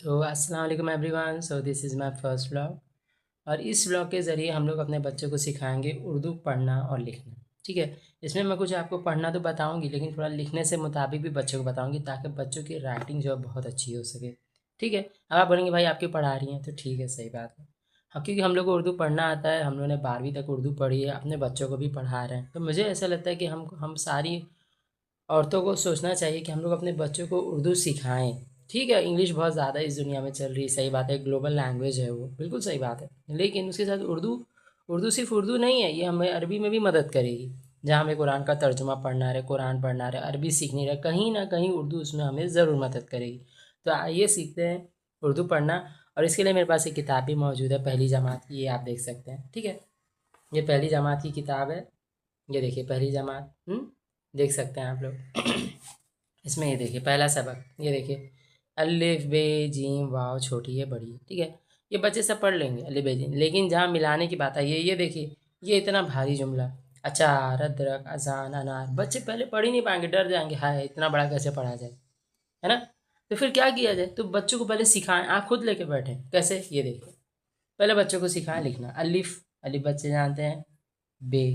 अस्सलाम वालेकुम everyone. This is my first vlog और इस व्लॉग के ज़रिए हम लोग अपने बच्चों को सिखाएंगे उर्दू पढ़ना और लिखना। ठीक है। इसमें मैं कुछ आपको पढ़ना तो बताऊंगी, लेकिन थोड़ा लिखने से मुताबिक भी बच्चों को बताऊंगी, ताकि बच्चों की राइटिंग जो है बहुत अच्छी हो सके। ठीक है। अब आप बोलेंगे भाई आपकी पढ़ा रही हैं, तो ठीक है, सही बात है। हाँ, क्योंकि हम लोग को उर्दू पढ़ना आता है, हम लोगों ने 12वीं तक उर्दू पढ़ी है, अपने बच्चों को भी पढ़ा रहे हैं। तो मुझे ऐसा लगता है कि हम सारी औरतों को सोचना चाहिए कि हम लोग अपने बच्चों को उर्दू सिखाएं। ठीक है, इंग्लिश बहुत ज़्यादा इस दुनिया में चल रही है, सही बात है, ग्लोबल लैंग्वेज है वो, बिल्कुल सही बात है। लेकिन उसके साथ उर्दू, उर्दू सिर्फ उर्दू नहीं है, ये हमें अरबी में भी मदद करेगी। जहाँ हमें कुरान का तर्जुमा पढ़ना रहे, कुरान पढ़ना रहे, अरबी सीखनी रहे, कहीं ना कहीं उर्दू उसमें हमें ज़रूर मदद करेगी। तो आइए सीखते हैं उर्दू पढ़ना। और इसके लिए मेरे पास एक किताब भी मौजूद है, पहली जमात की, ये आप देख सकते हैं। ठीक है, ये पहली जमात की किताब है। ये देखिए पहली जमात, देख सकते हैं आप लोग। इसमें ये देखिए पहला सबक, ये देखिए अलिफ बे जीम वाव, छोटी है बड़ी है, ठीक है। ये बच्चे सब पढ़ लेंगे अलिफ बे जीम, लेकिन जहाँ मिलाने की बात आई है, ये देखिए ये इतना भारी जुमला, अचार अदरक अजान अनार, बच्चे पहले पढ़ ही नहीं पाएंगे, डर जाएंगे, हाय इतना बड़ा कैसे पढ़ा जाए, है ना। तो फिर क्या किया जाए, तो बच्चों को पहले सिखाएं, आप खुद लेके बैठे कैसे, ये देखिए पहले बच्चों को सिखाएं लिखना। अलिफ, अलिफ बच्चे जानते हैं, बे,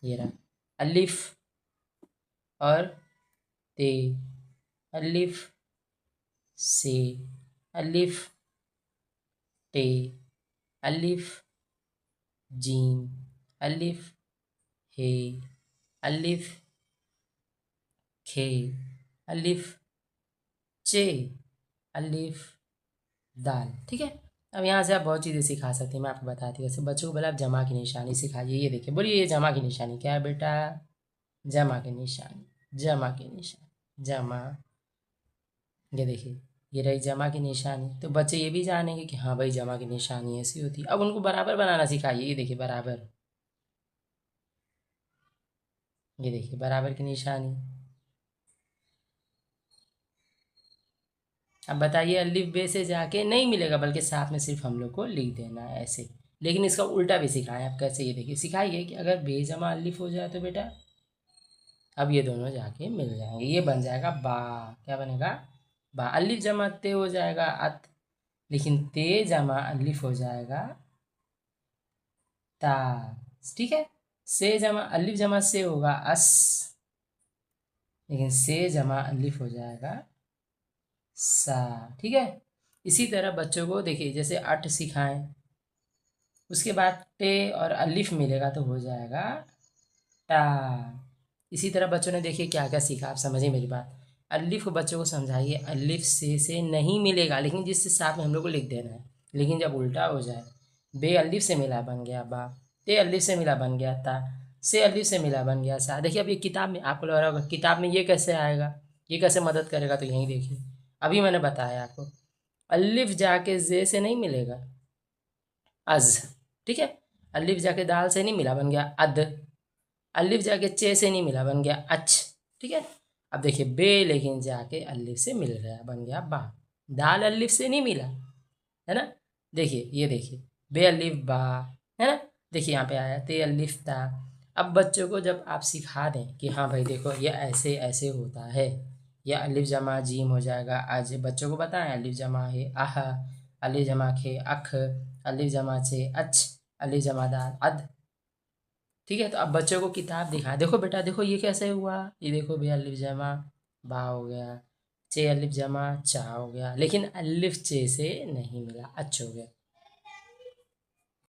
ये रहा अलिफ, और ते, अलिफ से, अलिफ टे, अलिफ जीम, अलिफ हे, अलिफ खे, अलिफ चे, अलिफ दाल। ठीक है। अब यहाँ से आप बहुत चीज़ें सिखा सकते हैं, मैं आपको बताती हूँ। वैसे बच्चों को पहले आप जमा की निशानी सिखाइए। ये देखिए, बोलिए ये जमा की निशानी क्या है बेटा, जमा की निशानी, जमा की निशानी, जमा। ये देखिए ये रही जमा की निशानी, तो बच्चे ये भी जानेंगे कि हाँ भाई जमा की निशानी ऐसी होती है। अब उनको बराबर बनाना सिखाइए। ये देखिए बराबर, ये देखिए बराबर की निशानी। अब बताइए अलिफ बे से जाके नहीं मिलेगा, बल्कि साथ में सिर्फ हम लोग को लिख देना है ऐसे। लेकिन इसका उल्टा भी सिखाएं आप कैसे, ये देखिए सिखाइए कि अगर बे जमा अलिफ हो जाए तो बेटा, अब ये दोनों जाके मिल जाएंगे, ये बन जाएगा बा। क्या बनेगा, बा। अलिफ जमा ते हो जाएगा अत, लेकिन ते जमा अलिफ हो जाएगा ता। ठीक है। से जमा अलिफ जमा से होगा अस, लेकिन से जमा अलिफ हो जाएगा सा। ठीक है। इसी तरह बच्चों को देखिए, जैसे अट सिखाएं, उसके बाद टे और अलिफ मिलेगा तो हो जाएगा टा। इसी तरह बच्चों ने देखिए क्या क्या सीखा, आप समझिए मेरी बात। अलिफ को बच्चों को समझाइए, अलिफ से नहीं मिलेगा, लेकिन जिससे साथ में हम लोग को लिख देना है। लेकिन जब उल्टा हो जाए, बे अलिफ से मिला बन गया बा, ते अलिफ से मिला बन गया ता, से अलिफ से मिला बन गया सा। देखिए अब ये किताब में आपको लग रहा होगा किताब में ये कैसे आएगा, ये कैसे मदद करेगा, तो यहीं देखिए अभी मैंने बताया आपको। अलिफ जाके जे से नहीं मिलेगा, अज। ठीक है। अलिफ जाके दाल से नहीं मिला, बन गया अद। अलिफ जाके चे से नहीं मिला, बन गया अच। ठीक है। अब देखिए बे लेकिन जाके अलिफ से मिल गया, बन गया बा। दाल अलिफ से नहीं मिला, है ना। देखिए ये देखिए बे अलिफ बा, है ना। देखिए यहाँ पे आया ते अलिफ ता। अब बच्चों को जब आप सिखा दें कि हाँ भाई देखो ये ऐसे ऐसे होता है, या अलिफ जमा जीम हो जाएगा आज, बच्चों को बताएं अलिफ जमा है आह, अलिफ जमा खे अख, अलिफ जमा छे अच, अलिफ जमा दाल अद। ठीक है। तो अब बच्चों को किताब दिखाएं, देखो बेटा देखो ये कैसे हुआ, ये देखो भैया अलिफ जमा बा हो गया, चे अलिफ जमा चा हो गया, लेकिन अलिफ चे से नहीं मिला, अच हो गया।